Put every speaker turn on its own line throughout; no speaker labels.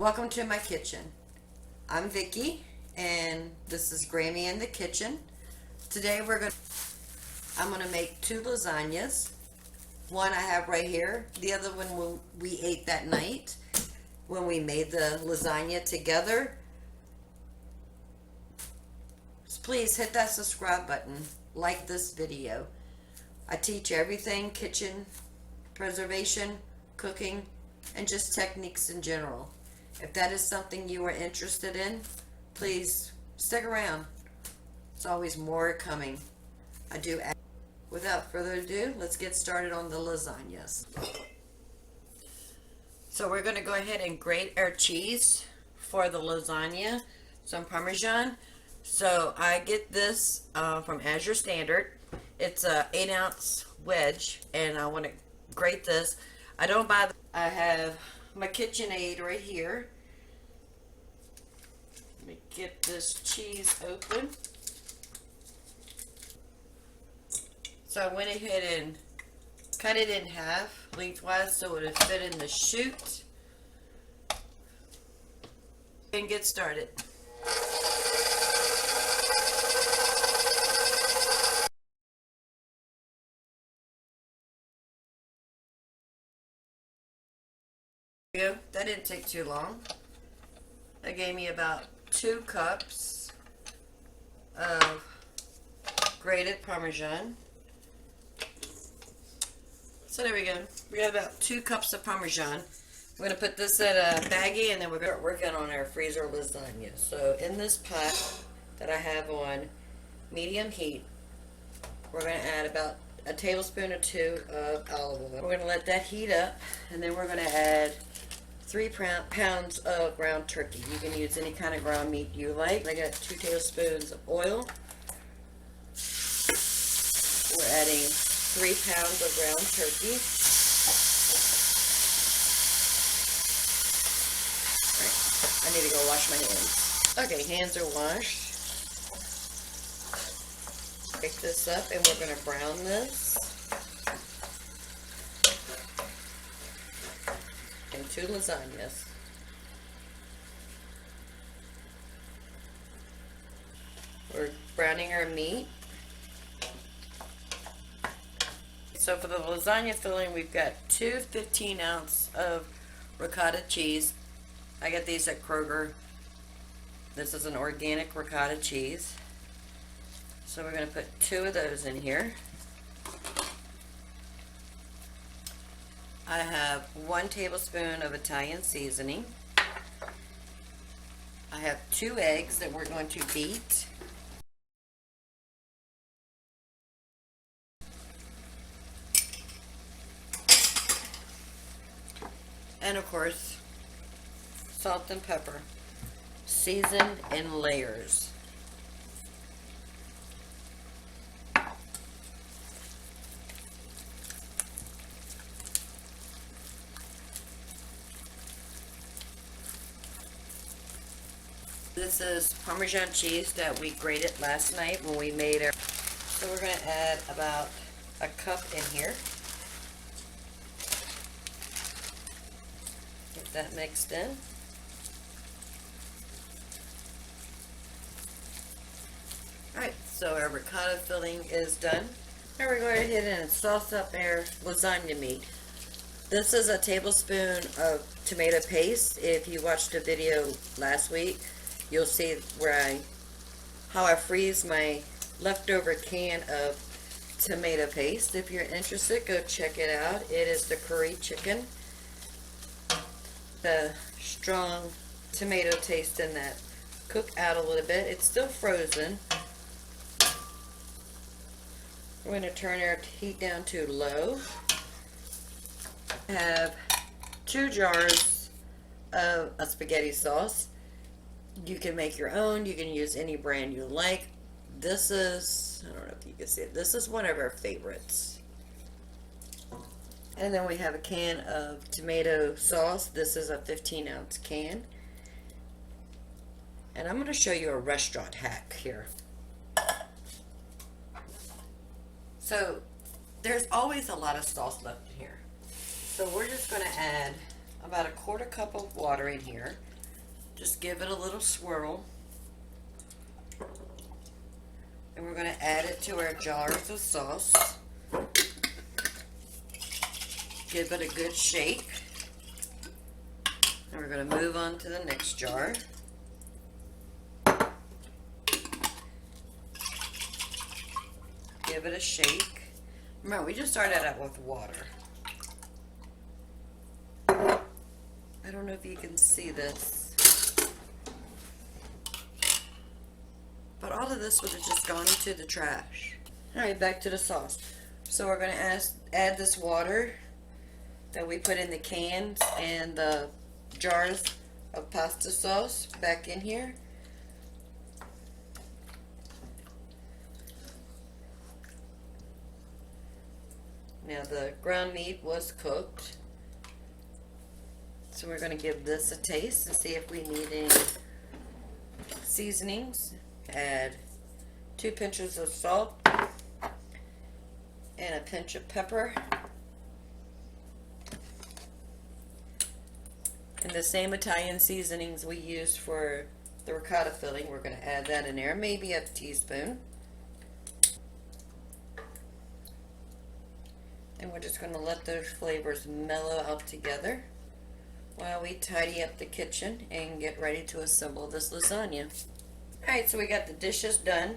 Welcome to my kitchen. I'm Vicky and this is Grammy in the kitchen. Today I'm going to make two lasagnas. One I have right here. The other one we ate that night when we made the lasagna together. So please hit that subscribe button. Like this video. I teach everything kitchen preservation, cooking, and just techniques in general. If that is something you are interested in, please stick around. There's always more coming. Without further ado, let's get started on the lasagnas. So we're going to go ahead and grate our cheese for the lasagna, some Parmesan. So I get this from Azure Standard. It's a 8-ounce wedge, and I want to grate this. I don't buy I have my KitchenAid right here. Let me get this cheese open. So I went ahead and cut it in half lengthwise so it would fit in the chute. And get started. That didn't take too long. That gave me about 2 cups of grated Parmesan. So there we go. We got about 2 cups of Parmesan. We're going to put this in a baggie and then we're going to start working on our freezer lasagna. So in this pot that I have on medium heat, we're going to add about a tablespoon or 2 of olive oil. We're going to let that heat up, and then we're going to add 3 pounds of ground turkey. You can use any kind of ground meat you like. I got 2 tablespoons of oil. We're adding 3 pounds of ground turkey. Right. I need to go wash my hands. Okay, hands are washed. Pick this up and we're going to brown this in 2 lasagnas. We're browning our meat. So for the lasagna filling, we've got 2 15-ounce of ricotta cheese. I got these at Kroger. This is an organic ricotta cheese. So we're going to put 2 of those in here. I have 1 tablespoon of Italian seasoning. I have 2 eggs that we're going to beat. And of course, salt and pepper, seasoned in layers. This is Parmesan cheese that we grated last night when we made our. So we're going to add about a cup in here. Get that mixed in. Alright, so our ricotta filling is done. Now we're going ahead and sauce up our lasagna meat. This is a tablespoon of tomato paste. If you watched a video last week, you'll see how I freeze my leftover can of tomato paste. If you're interested, go check it out. It is the curry chicken. The strong tomato taste in that. Cook out a little bit. It's still frozen. We're going to turn our heat down to low. I have 2 jars of a spaghetti sauce. You can make your own. You can use any brand you like. This is, I don't know if you can see it, this is one of our favorites. And then we have a can of tomato sauce. This is a 15-ounce can. And I'm going to show you a restaurant hack here. So there's always a lot of sauce left in here. So we're just going to add about a 1/4 cup of water in here. Just give it a little swirl. And we're going to add it to our jars of sauce. Give it a good shake. And we're going to move on to the next jar. Give it a shake. Remember, we just started out with water. I don't know if you can see this, but all of this would have just gone into the trash. Alright, back to the sauce. So we're going to add this water that we put in the cans and the jars of pasta sauce back in here. Now the ground meat was cooked, so we're going to give this a taste and see if we need any seasonings. Add 2 pinches of salt and a pinch of pepper. And the same Italian seasonings we used for the ricotta filling, we're going to add that in there, maybe a teaspoon. And we're just going to let those flavors mellow out together while we tidy up the kitchen and get ready to assemble this lasagna. Alright, so we got the dishes done.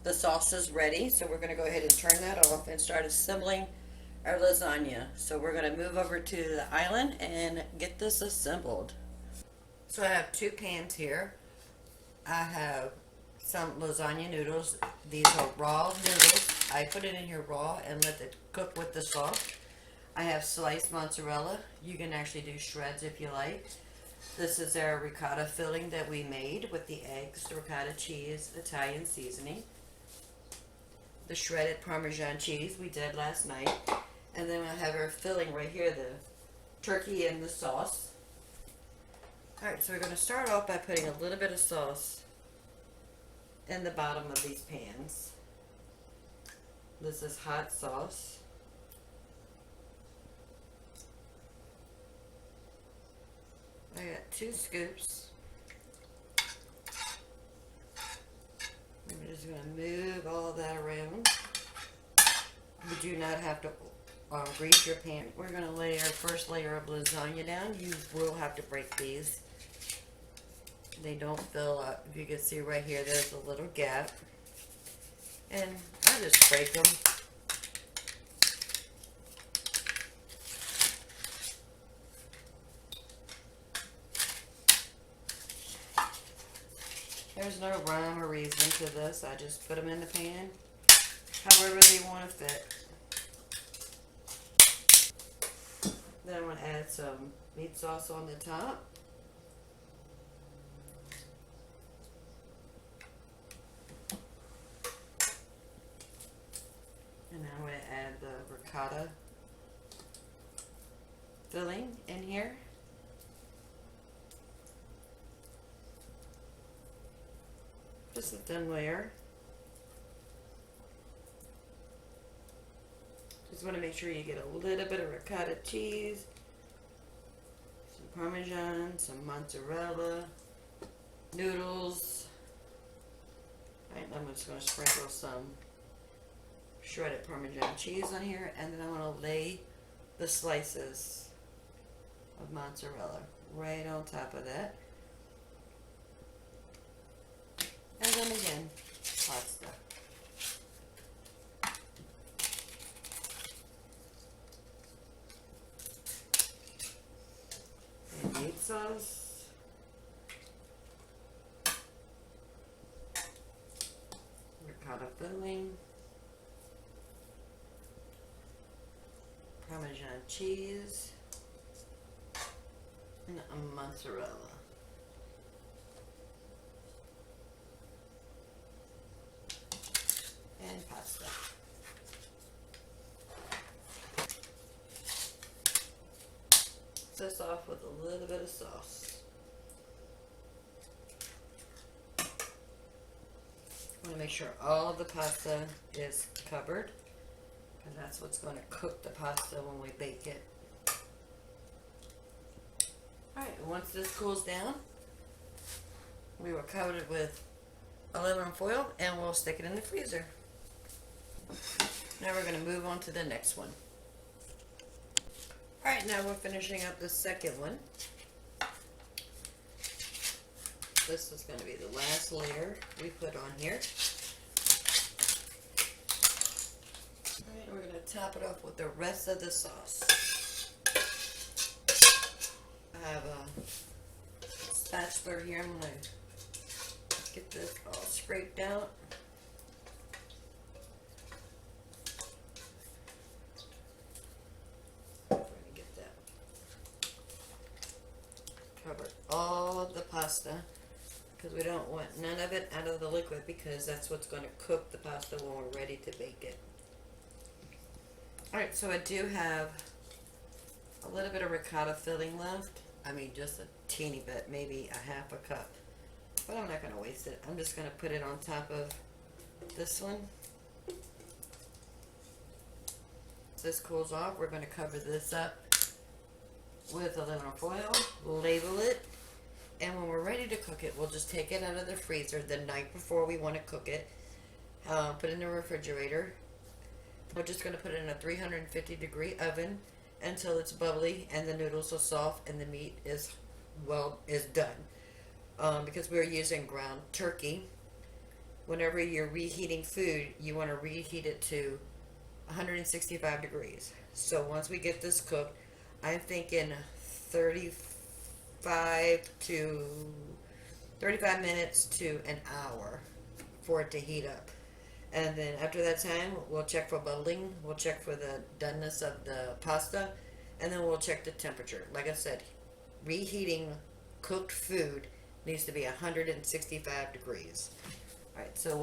The sauce is ready, so we're going to go ahead and turn that off and start assembling our lasagna. So we're going to move over to the island and get this assembled. So I have 2 pans here. I have some lasagna noodles. These are raw noodles. I put it in here raw and let it cook with the sauce. I have sliced mozzarella. You can actually do shreds if you like. This is our ricotta filling that we made with the eggs, the ricotta cheese, Italian seasoning. The shredded Parmesan cheese we did last night. And then I have our filling right here, the turkey and the sauce. Alright, so we're going to start off by putting a little bit of sauce in the bottom of these pans. This is hot sauce. I got 2 scoops. I'm just going to move all that around. You do not have to grease your pan. We're going to lay our first layer of lasagna down. You will have to break these. They don't fill up. If you can see right here, there's a little gap. And I just break them. There's no rhyme or reason to this. I just put them in the pan however they want to fit. Then I'm going to add some meat sauce on the top. And now I'm going to add the ricotta filling in here. Just a thin layer. Just want to make sure you get a little bit of ricotta cheese, some Parmesan, some mozzarella, noodles. Right, I'm just going to sprinkle some shredded Parmesan cheese on here, and then I'm going to lay the slices of mozzarella right on top of that. And then again, pasta. And meat sauce. Ricotta filling. Parmesan cheese. And a mozzarella. And pasta. This off with a little bit of sauce. I want to make sure all of the pasta is covered, because that's what's going to cook the pasta when we bake it. Alright, once this cools down, We will cover it with aluminum foil and we'll stick it in the freezer. Now we're going to move on to the next one. Alright, now we're finishing up the second one. This is going to be the last layer we put on here. Alright, we're going to top it off with the rest of the sauce. I have a spatula here. I'm going to get this all scraped out. I'm going to get that. Cover all the pasta because we don't want none of it out of the liquid because that's what's going to cook the pasta when we're ready to bake it. Alright, so I do have a little bit of ricotta filling left. I mean, just a teeny bit, maybe a half a cup. But I'm not going to waste it. I'm just going to put it on top of this one. As this cools off, we're going to cover this up with aluminum foil, label it, and when we're ready to cook it, we'll just take it out of the freezer the night before we want to cook it, put it in the refrigerator. We're just going to put it in a 350-degree oven until it's bubbly and the noodles are soft and the meat is done. Because we're using ground turkey, whenever you're reheating food, you want to reheat it to 165 degrees. So once we get this cooked, I'm thinking 35 minutes to an hour for it to heat up. And then after that time, we'll check for bubbling, we'll check for the doneness of the pasta, and then we'll check the temperature. Like I said, reheating cooked food needs to be 165 degrees. Alright, so